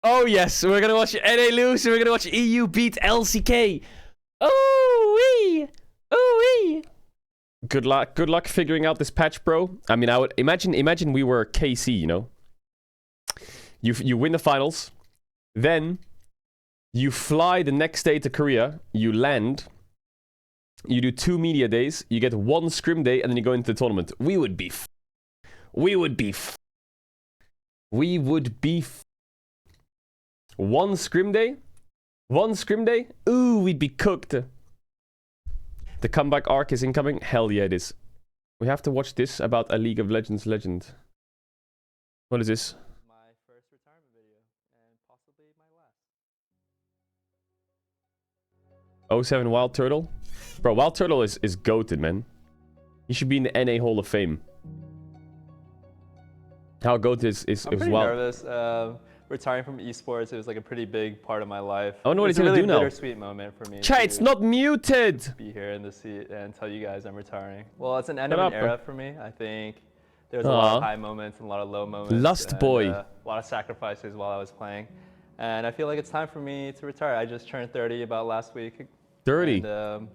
Oh yes, we're gonna watch NA lose and we're gonna watch EU beat LCK. Oh wee! Oh wee! Good luck figuring out this patch, bro. I mean, I would imagine we were KC, you know? You win the finals, then you fly the next day to Korea, you land, you do 2 media days, you get 1 scrim day, and then you go into the tournament. We would be one scrim day? Ooh, we'd be cooked. The comeback arc is incoming? Hell yeah, it is. We have to watch this about a League of Legends legend. What is this? My first retirement video, and possibly my last. 07 WildTurtle? Bro, WildTurtle is goated, man. He should be in the NA Hall of Fame. How goated is I'm pretty Wild? nervous. Retiring from esports, it was like a pretty big part of my life. I don't know what he's gonna do now. It's a really bittersweet moment for me. Chat, it's not muted! Be here in the seat and tell you guys I'm retiring. Well, it's an end of an era for me. I think there's a lot of high moments and a lot of low moments. Lust boy. A lot of sacrifices while I was playing. And I feel like it's time for me to retire. I just turned 30 about last week. 30? And,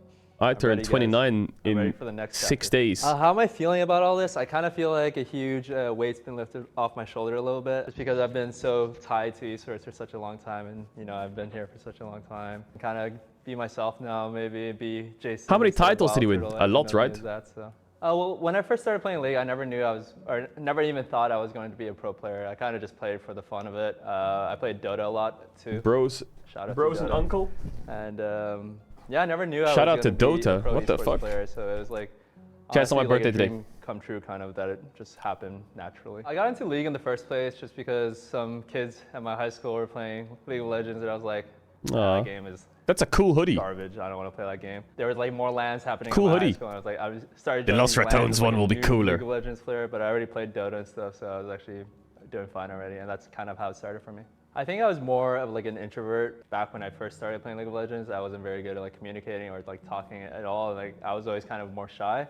I turned 29 in 6 days. How am I feeling about all this? I kind of feel like a huge weight's been lifted off my shoulder a little bit. It's because I've been so tied to esports for such a long time, and you know I've been here for such a long time. Kind of be myself now, maybe be Jason. How many titles did he win? A lot, right? Well, when I first started playing League, I never knew or never even thought I was going to be a pro player. I kind of just played for the fun of it. I played Dota a lot too. Bros, Shout out bros to and Dota. uncle. And yeah, I never knew I Shout was out to gonna be Dota. a pro What the esports fuck? player, so it was like, Chat, it's on my honestly, birthday like a today. dream come true, kind of, that it just happened naturally. I got into League in the first place just because some kids at my high school were playing League of Legends, and I was like, that game is That's a cool hoodie. garbage. I don't want to play that game. There was like more LANs happening. Cool in my hoodie. high school, and I was like, started. The Lost joining Ratones LANs, one like, will be new cooler. League of Legends player, but I already played Dota and stuff, so I was actually doing fine already, and that's kind of how it started for me. I think I was more of like an introvert back when I first started playing League of Legends. I wasn't very good at like communicating or like talking at all. Like I was always kind of more shy.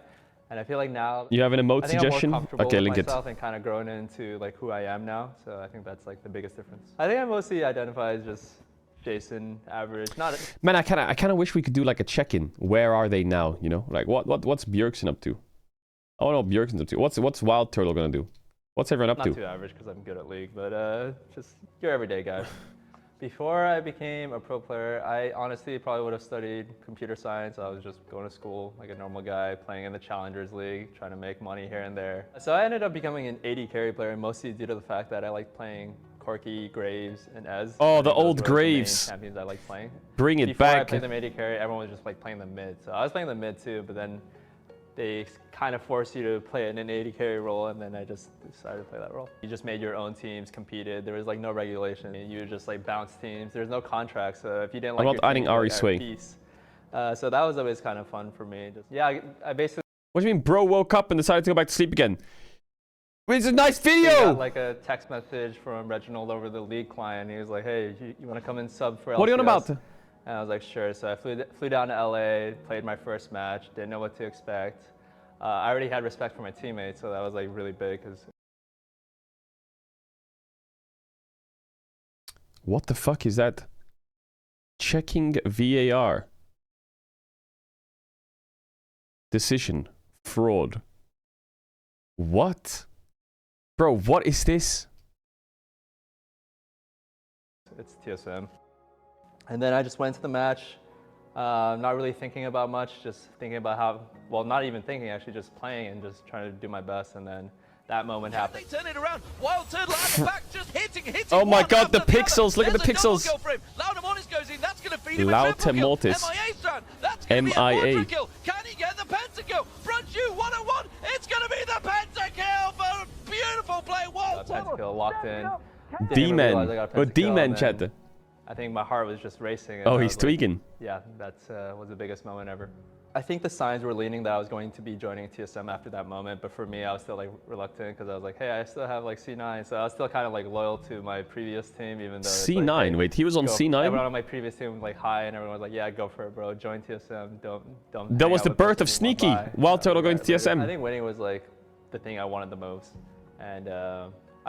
And I feel like now You have an emote I think suggestion? I'm more comfortable Okay, with link it. myself and kind of grown into like who I am now. So I think that's like the biggest difference. I think I mostly identify as just Jason, average. Man, I kind of wish we could do like a check-in. Where are they now? You know, like what's Bjergsen up to? Oh no, Bjergsen's up to. What's WildTurtle gonna do? What's everyone up not to? too average because I'm good at League, but just your everyday guy. Before I became a pro player, I honestly probably would have studied computer science. I was just going to school like a normal guy, playing in the Challengers League, trying to make money here and there. So I ended up becoming an AD carry player, mostly due to the fact that I liked playing Corky, Graves, and Ez. Oh, the Those old were Graves. The main champions I liked playing. Bring it Before I back. played the AD carry, everyone was just like playing the mid. So I was playing the mid too, but then they kind of force you to play in an AD carry role, and then I just decided to play that role. You just made your own teams, competed. There was like no regulation. You just like bounce teams. There's no contract, so if you didn't like I'm your not adding team, you, Ari like, Sway. peace. So that was always kind of fun for me. I basically What do you mean, bro woke up and decided to go back to sleep again? It's a nice video! got like a text message from Reginald over the League client. He was like, hey, you want to come and sub for LCS? What are you on about? And I was like, sure. So I flew down to LA, played my first match, didn't know what to expect. I already had respect for my teammates, so that was like really big. What the fuck is that? Checking VAR. Decision. Fraud. What? Bro, what is this? It's TSM. And then I just went to the match, not really thinking about much, just thinking about how, well, not even thinking, actually just playing and just trying to do my best. And then that moment happened. They turn it around. WildTurtle at the back, just hitting. Oh my one god, after the pixels! Look at the There's a double pixels! kill for him. Laudamortis goes in. That's going to feed him a Laute triple kill. Mortis. MIA strand. That's going to be a MIA. quadra kill. Can he get the pentakill? Brunchu 1-on-1. It's going to be the pentakill for a beautiful play. WildTurtle. Pentakill locked in. D-man. Oh, D-man, chat. I think my heart was just racing. Oh, he's tweaking. Yeah, that was the biggest moment ever. I think the signs were leaning that I was going to be joining TSM after that moment, but for me, I was still like reluctant because I was like, hey, I still have like C9, so I was still kind of like loyal to my previous team, even though C9? like, hey, wait, he was on C9? Everyone on my previous team was like hi, and everyone was like, yeah, go for it, bro. Join TSM. Don't. That hang was out the with birth us of anymore. Sneaky. Bye. WildTurtle going to But TSM. I think winning was like the thing I wanted the most, and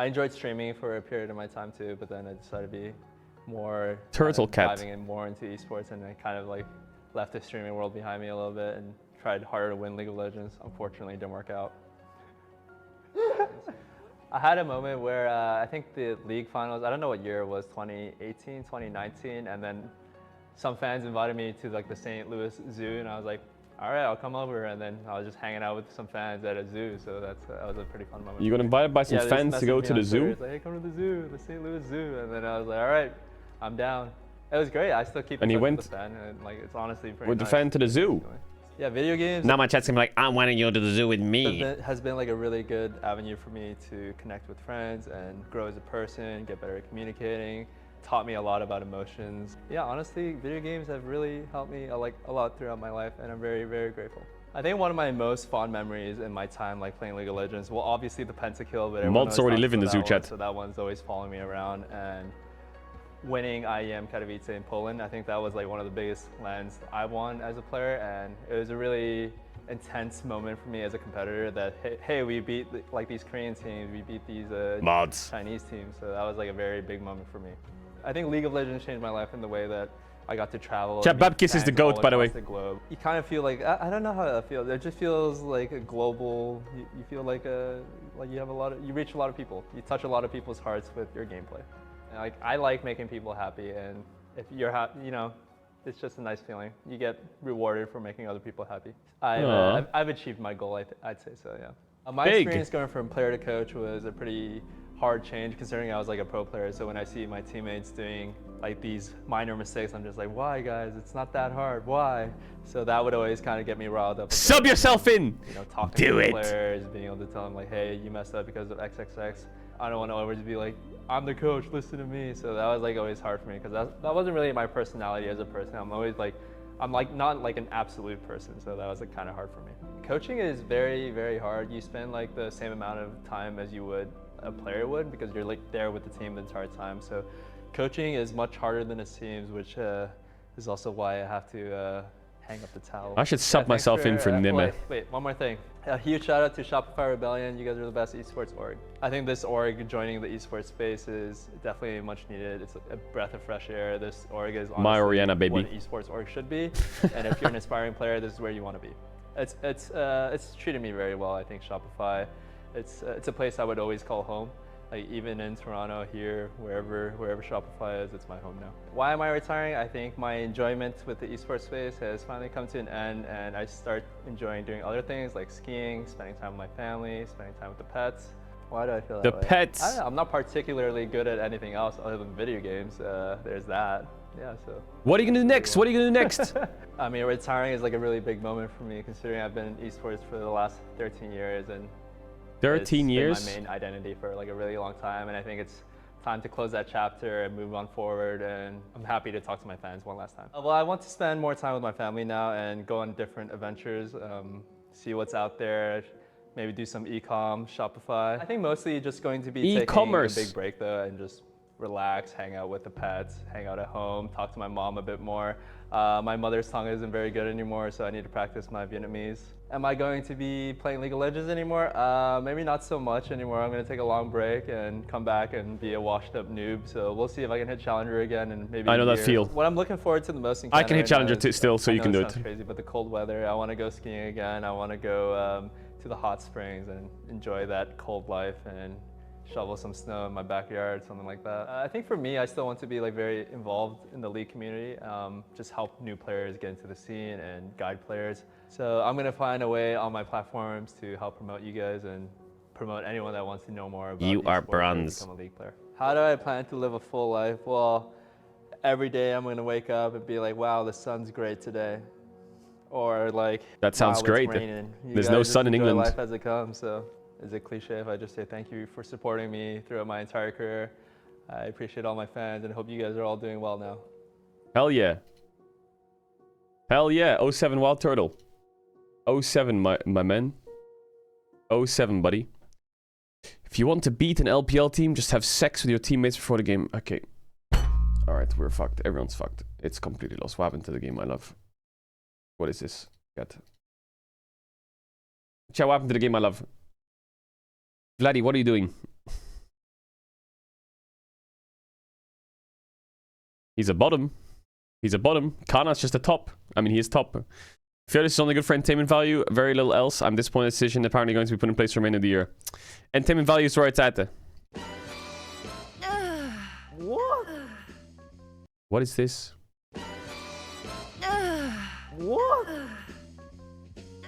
I enjoyed streaming for a period of my time too, but then I decided to be more Turtle cat. diving in more into esports, and I kind of like left the streaming world behind me a little bit and tried harder to win League of Legends. Unfortunately, it didn't work out. I had a moment where I think the league finals, I don't know what year it was, 2018, 2019, and then some fans invited me to like the St. Louis Zoo, and I was like, all right, I'll come over, and then I was just hanging out with some fans at a zoo, so that was a pretty fun moment. You got invited by some fans to go to the zoo? It's like, hey, come to the zoo, the St. Louis Zoo, and then I was like, all right, I'm down. It was great. I still keep in touch with the fan, and like it's honestly pretty with nice. the fan to the zoo? Yeah, video games. Now my chat's gonna be like, I want to go to the zoo with me. Has been like a really good avenue for me to connect with friends and grow as a person, get better at communicating. Taught me a lot about emotions. Yeah, honestly, video games have really helped me a lot throughout my life, and I'm very, very grateful. I think one of my most fond memories in my time like playing League of Legends, well, obviously the pentakill, but mods already live in the zoo chat. So that one's always following me around, and winning IEM Katowice in Poland, I think that was like one of the biggest LANs I won as a player, and it was a really intense moment for me as a competitor that, hey, we beat like these Korean teams, we beat these mods Chinese teams, so that was like a very big moment for me. I think League of Legends changed my life in the way that I got to travel. Yeah, Babkis is the GOAT, by the way. The globe. You kind of feel like, I don't know how that feels. It just feels like a global, you feel like you have you reach a lot of people. You touch a lot of people's hearts with your gameplay. And like, I like making people happy, and if you're happy, you know, it's just a nice feeling. You get rewarded for making other people happy. I've achieved my goal, I'd say so, yeah. My experience going from player to coach was a pretty hard change, considering I was like a pro player. So when I see my teammates doing like these minor mistakes, I'm just like, why guys? It's not that hard, why? So that would always kind of get me riled up. Sub yourself in! You know, talking to the players, being able to tell them like, hey, you messed up because of XXX. I don't want to always be like, I'm the coach, listen to me. So that was like always hard for me, because that wasn't really my personality as a person. I'm always like, I'm like not like an absolute person, so that was like kind of hard for me. Coaching is very, very hard. You spend like the same amount of time as you would a player would, because you're like there with the team the entire time. So coaching is much harder than it seems, which is also why I have to hang up the towel. I should sub myself in for Nime. Wait, one more thing. A huge shout out to Shopify Rebellion. You guys are the best esports org. I think this org joining the esports space is definitely much needed. It's a breath of fresh air. This org is honestly my Oriana, baby. What an esports org should be. And if you're an aspiring player, this is where you want to be. It's treated me very well, I think, Shopify. It's a place I would always call home. Like even in Toronto, here, wherever Shopify is, it's my home now. Why am I retiring? I think my enjoyment with the esports space has finally come to an end, and I start enjoying doing other things like skiing, spending time with my family, spending time with the pets. Why do I feel that way? The pets. I don't know, I'm not particularly good at anything else other than video games. There's that. Yeah, so. What are you gonna do next? What are you gonna do next? I mean, retiring is like a really big moment for me, considering I've been in esports for the last 13 years, and 13 years? It's been my main identity for like a really long time, and I think it's time to close that chapter and move on forward, and I'm happy to talk to my fans one last time. Well, I want to spend more time with my family now and go on different adventures, see what's out there, maybe do some e-com, Shopify. I think mostly just going to be taking a big break though, and just relax, hang out with the pets, hang out at home, talk to my mom a bit more. My mother's tongue isn't very good anymore, so I need to practice my Vietnamese. Am I going to be playing League of Legends anymore? Maybe not so much anymore. I'm going to take a long break and come back and be a washed up noob. So we'll see if I can hit Challenger again in maybe I know that feel. What I'm looking forward to the most in Canada I can hit Challenger still, so you can do it. Sounds crazy, but the cold weather. I want to go skiing again. I want to go to the hot springs and enjoy that cold life and shovel some snow in my backyard, something like that. I think for me, I still want to be like very involved in the league community, just help new players get into the scene and guide players. So I'm gonna find a way on my platforms to help promote you guys and promote anyone that wants to know more about you are esports bronze. Become a league player. How do I plan to live a full life? Well, every day I'm gonna wake up and be like, wow, the sun's great today. Or like, that sounds wow, great. It's raining. There's no sun in England. Life as it comes, so. Is it cliche if I just say thank you for supporting me throughout my entire career? I appreciate all my fans and hope you guys are all doing well now. Hell yeah. Hell yeah. 07 WildTurtle. 07, my man. 07, buddy. If you want to beat an LPL team, just have sex with your teammates before the game. Okay. Alright, we're fucked. Everyone's fucked. It's completely lost. What happened to the game, my love? What is this? Got. Chat, what happened to the game, my love? Vladdy, what are you doing? He's a bottom. He's a bottom. Kana's just a top. I mean, he is top. Fearless is only good for entertainment value. Very little else. I'm disappointed in the decision. Apparently going to be put in place for the remainder of the year. Entertainment value is where it's at. What? What is this? What?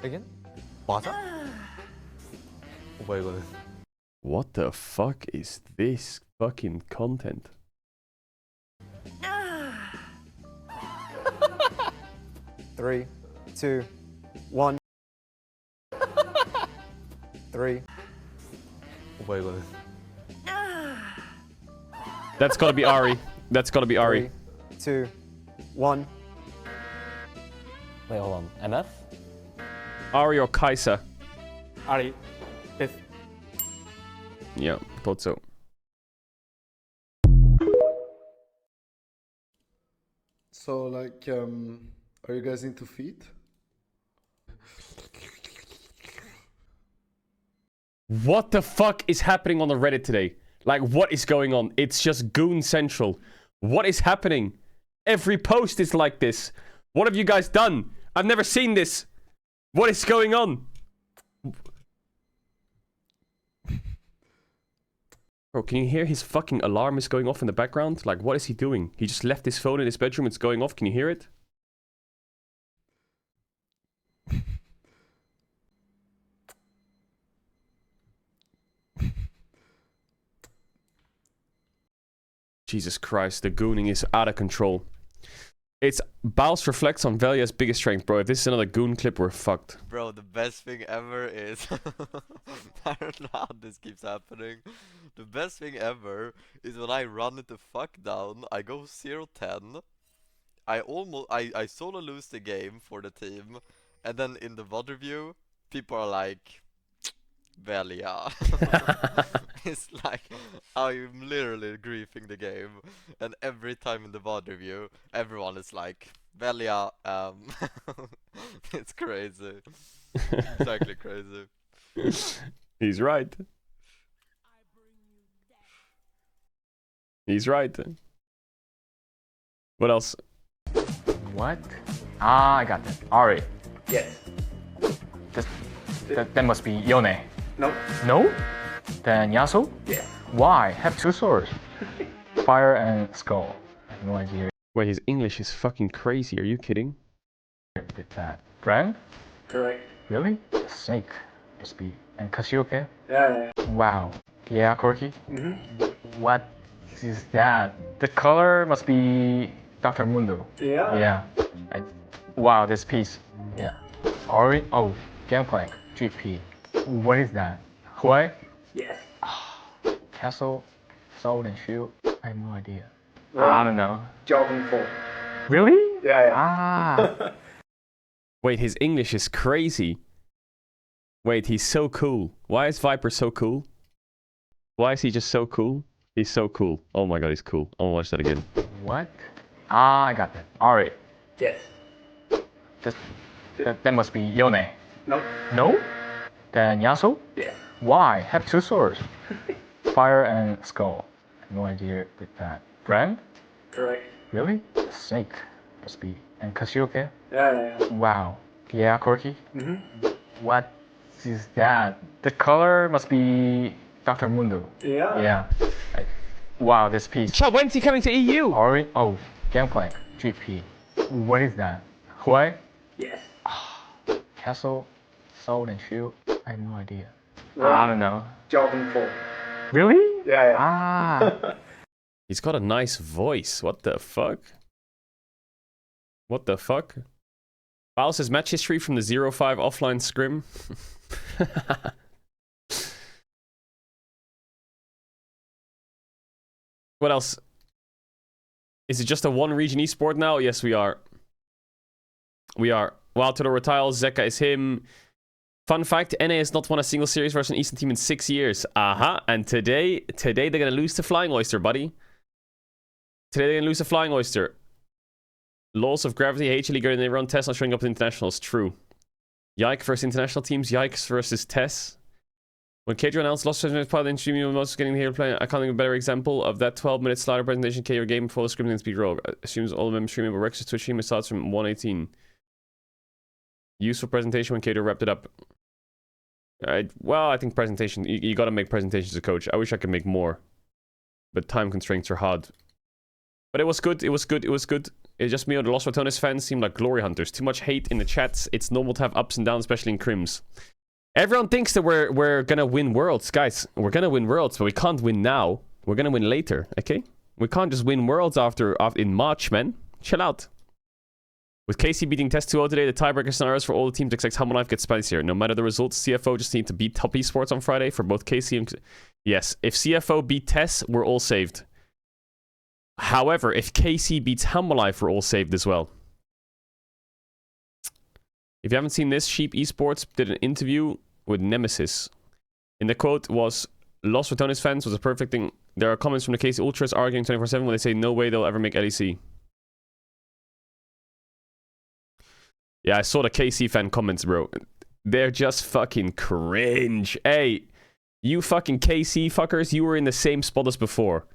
Again? 맞아? 뭐야 이거는? What the fuck is this fucking content? 3, 2, 1. 3. 뭐야 이거는? That's gotta be Ari. That's gotta be Ari. 3, 2, 1. Wait, hold on. MF? Ari or Kaisa. Ari. Fifth. Yeah, thought so. So, like, are you guys into feet? What the fuck is happening on the Reddit today? Like, what is going on? It's just Goon Central. What is happening? Every post is like this. What have you guys done? I've never seen this. What is going on? Bro, can you hear his fucking alarm is going off in the background? Like, what is he doing? He just left his phone in his bedroom. It's going off. Can you hear it? Jesus Christ, the gooning is out of control. It's Baus reflects on Velia's biggest strength, bro. If this is another goon clip, we're fucked. Bro, the best thing ever is I don't know how this keeps happening. The best thing ever is when I run it the fuck down, I go 0-10. I solo lose the game for the team, and then in the VOD review, people are like, Velia. It's like, I'm literally griefing the game, and every time in the VOD review, everyone is like, Velia, it's crazy. It's actually crazy. He's right. He's right. What else? What? Ah, I got that. Ari. Yes. That must be Yone. No. No? Then Yasuo? Yes. Why? Have two swords. Fire and skull. I have no idea. Wait, his English is fucking crazy. Are you kidding? Did that. Brand? Correct. Really? Snake. Must be. And Kasioke? Yeah. Wow. Yeah, Corky? Mm-hmm. What is that? The color must be Dr. Mundo. Yeah. Yeah. Wow, this piece. Yeah. Ori? Oh, Gangplank. GP. What is that? Why? Yes. Castle, Sword and Shield. I have no idea. I don't know. Jogging 4. Really? Yeah. Ah. Wait, his English is crazy. Wait, he's so cool. Why is Viper so cool? Why is he just so cool? He's so cool. Oh my god, he's cool. I'll watch that again. What? Ah, I got that. Ari. Yes. That must be Yone. No. No? Then Yasuo? Yes. Why? Have two swords. Fire and skull. I have no idea with that. Brand? Correct. Really? Snake. Must be. And Kasioke? Yeah. Wow. Yeah, Corky? Mm-hmm. What is that? The color must be Dr. Mundo. Yeah. Yeah. Wow, this piece. Chad, when's he coming to EU? Ori? Oh, Gangplank. GP. What is that? Why? Yes. Castle, Sword and Shield. I have no idea. I don't know. Jogging 4. Really? Yeah. Ah. He's got a nice voice. What the fuck? What the fuck? Baus' match history from the 0-5 offline scrim. What else? Is it just a one region esport now? Yes, we are. We are. WildTurtle Retires, Zeka is him. Fun fact, NA has not won a single series versus an Eastern team in 6 years. And today they're gonna lose to Flying Oyster, buddy. Today they're gonna lose to Flying Oyster. Laws of gravity, HLE going they run tests not showing up in internationals. True. Yike versus international teams, Yikes versus Tess. When Caedrel announced lost part of the interview, most getting here playing, I can't think of a better example of that 12-minute slider presentation. Caedrel game before the scripting and speed roll. Assumes all of them streaming, but Rex Twitch stream starts from 118. Useful presentation when Caedrel wrapped it up. Well, I think presentation, you gotta make presentations as a coach. I wish I could make more, but time constraints are hard. But it was good, it was good, it was good. It's just me or the Los Ratones fans seem like glory hunters. Too much hate in the chats. It's normal to have ups and downs, especially in crims. Everyone thinks that we're gonna win worlds, guys. We're gonna win worlds, but we can't win now. We're gonna win later, okay? We can't just win worlds after in March, man. Chill out. With KC beating Test 2-0 today, the tiebreaker scenarios for all the teams except Humble Life get spicier. No matter the results, CFO just need to beat Top Esports on Friday for both KC and... Yes, if CFO beat Tess, we're all saved. However, if KC beats Humble Life, we're all saved as well. If you haven't seen this, Sheep Esports did an interview with Nemesis. And the quote was, Los Ratones fans was a perfect thing. There are comments from the KC Ultras arguing 24/7 when they say no way they'll ever make LEC. Yeah, I saw the KC fan comments, bro. They're just fucking cringe. Hey, you fucking KC fuckers, you were in the same spot as before.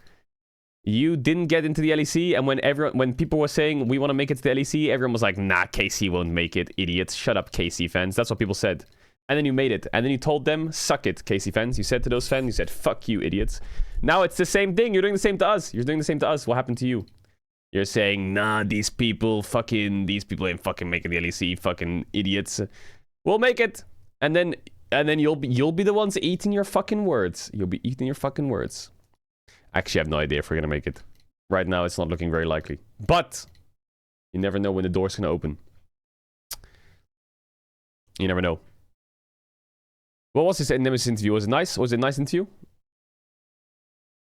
You didn't get into the LEC, and when people were saying we want to make it to the LEC, everyone was like, nah, KC won't make it, idiots. Shut up, KC fans. That's what people said. And then you made it. And then you told them, suck it, KC fans. You said to those fans, you said, fuck you, idiots. Now it's the same thing. You're doing the same to us. You're doing the same to us. What happened to you? You're saying, nah, these people ain't fucking making the LEC, fucking idiots. We'll make it. And then you'll be the ones eating your fucking words. You'll be eating your fucking words. Actually, I have no idea if we're gonna make it. Right now, it's not looking very likely. But you never know when the door's gonna open. You never know. What was this Nemesis interview? Was it nice? Was it a nice interview?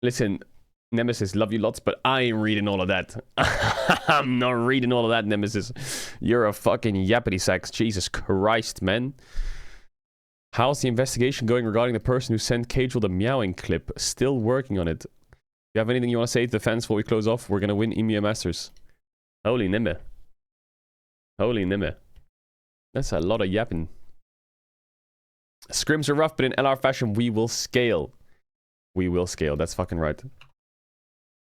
Listen, Nemesis, love you lots, but I ain't reading all of that. I'm not reading all of that, Nemesis. You're a fucking yappity sack. Jesus Christ, man. How's the investigation going regarding the person who sent Caedrel the meowing clip? Still working on it. You have anything you want to say to the fans before we close off? We're gonna win EMEA Masters. Holy nimme. Holy nimme. That's a lot of yapping. Scrims are rough, but in LR fashion, we will scale. We will scale. That's fucking right.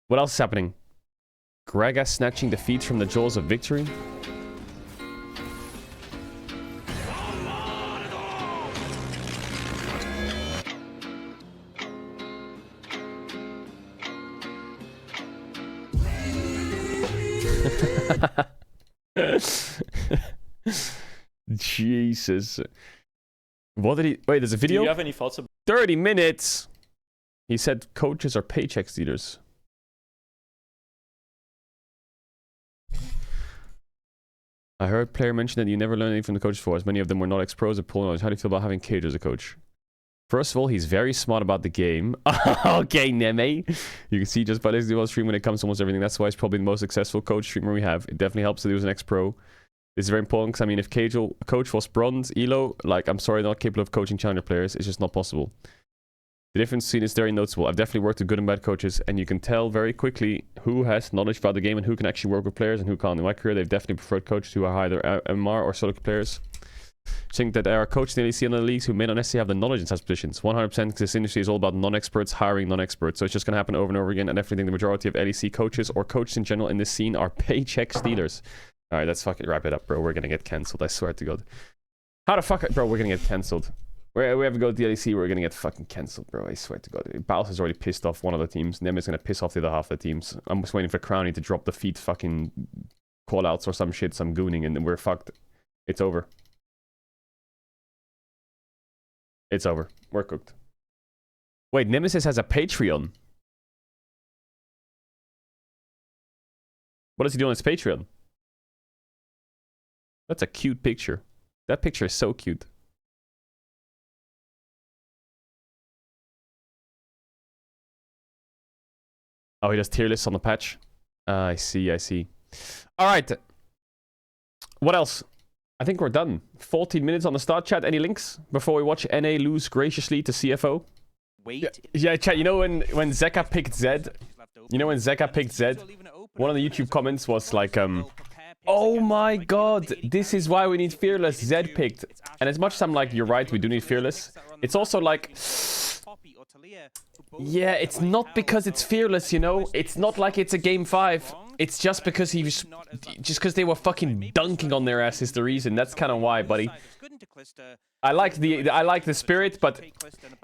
What else is happening? Gragas snatching defeat from the jaws of victory. Jesus. What did he... Wait, there's a video? Do you have any thoughts about... 30 minutes! He said coaches are paycheck stealers. I heard player mention that you never learned anything from the coaches before, as many of them were not ex-pros or pool knowledge. How do you feel about having Caedrel as a coach? First of all, he's very smart about the game. Okay, Neme. You can see just by listening to our stream when it comes to almost everything. That's why he's probably the most successful coach streamer we have. It definitely helps that he was an ex-pro. This is very important because, I mean, if Caedrel coach was bronze, Elo, like, I'm sorry, not capable of coaching challenger players. It's just not possible. The difference seen is very noticeable. I've definitely worked with good and bad coaches, and you can tell very quickly who has knowledge about the game and who can actually work with players and who can't. In my career, they've definitely preferred coaches who are either MR or solo players. I think that there are coaches in the LEC and other leagues who may not necessarily have the knowledge in such positions. 100% because this industry is all about non-experts hiring non-experts. So it's just going to happen over and over again. And I definitely think the majority of LEC coaches or coaches in general in this scene are paycheck stealers. Alright, let's fucking wrap it up, bro. We're going to get cancelled. I swear to God. How the fuck... Bro, we're going to get cancelled. We have to go to the LEC, we're going to get fucking cancelled, bro. I swear to God. Baus has already pissed off one of the teams. Nem is going to piss off the other half of the teams. I'm just waiting for Crowny to drop the feet fucking callouts or some shit, some gooning, and then we're fucked. It's over. It's over. We're cooked. Wait, Nemesis has a Patreon. What does he do on his Patreon? That's a cute picture. That picture is so cute. Oh, he does tier lists on the patch. I see, I see. Alright. What else? I think we're done. 14 minutes on the start chat. Any links before we watch NA lose graciously to CFO? Wait. Yeah, chat. You know when Zeka picked Zed? You know when Zeka picked Zed? One of the YouTube comments was like, oh my god, this is why we need Fearless. Zed picked. And as much as I'm like, you're right, we do need Fearless. It's also like, yeah, it's not because it's fearless, you know. It's not like it's a game 5. It's just because just because they were fucking dunking on their ass is the reason. That's kind of why, buddy. I like the spirit, but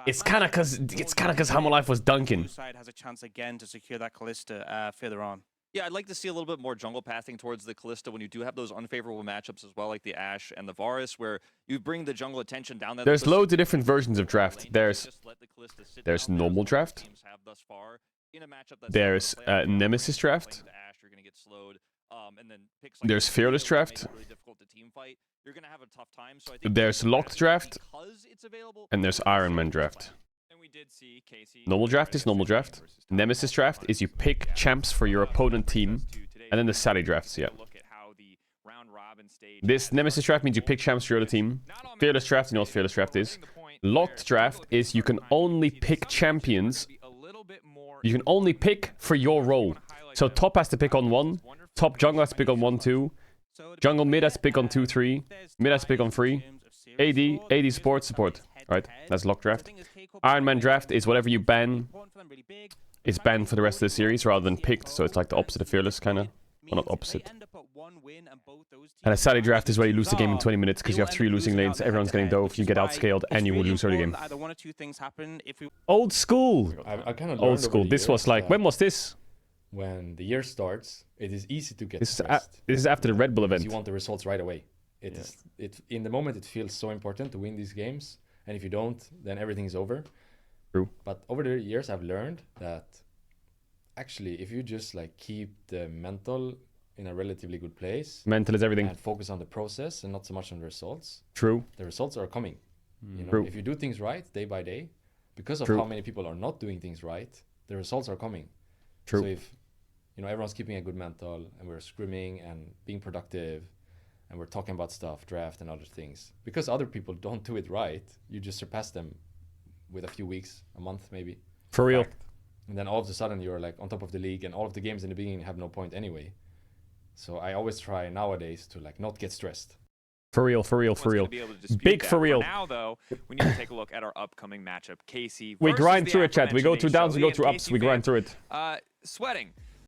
it's kind of because Hammerlife was dunking. Side has a chance again to secure that Callista further on. Yeah, I'd like to see a little bit more jungle pathing towards the Callista when you do have those unfavorable matchups as well, like the Ashe and the Varus, where you bring the jungle attention down there. There's loads of different versions of draft. There's normal draft. There's Nemesis draft. There's fearless draft. There's locked draft. And there's Iron Man draft. Normal draft is normal draft. Nemesis draft is you pick champs for your opponent team. And then the Sally drafts, yeah. This Nemesis draft means you pick champs for your other team. Fearless draft, you know what fearless draft is. Locked draft is you can only pick champions. You can only pick for your role. So top has to pick on 1. Top jungle has to pick on 1, 2. Jungle mid has to pick on 2, 3. Mid has to pick on 3. AD support. Right, that's locked draft. Iron Man draft is whatever you ban is banned for the rest of the series rather than picked, so it's like the opposite of fearless, kind of. Well, not opposite. And a Sally draft is where you lose the game in 20 minutes because you have 3 losing lanes, everyone's getting dove, you get outscaled, and you will lose early game. Old school! I kind of Old school. This was like, when was this? When the year starts, it is easy to get this stressed. This is after the Red Bull event. You want the results right away. In the moment, it feels so important to win these games. And if you don't, then everything is over. True. But over the years, I've learned that actually, if you just like keep the mental in a relatively good place, mental is everything, and focus on the process and not so much on the results. True. The results are coming. You know, True. if you do things right day by day, because of True. how many people are not doing things right, the results are coming. True. So if everyone's keeping a good mental and we're scrimming and being productive, and we're talking about stuff, draft and other things. Because other people don't do it right, you just surpass them with a few weeks, a month maybe. For real. And then all of a sudden you're like on top of the league and all of the games in the beginning have no point anyway. So I always try nowadays to like not get stressed. For real. Big for real. Now, though, we need to take a look at our upcoming matchup. Casey we grind through it, chat. We go through downs, we go through ups, we grind through it. Sweating.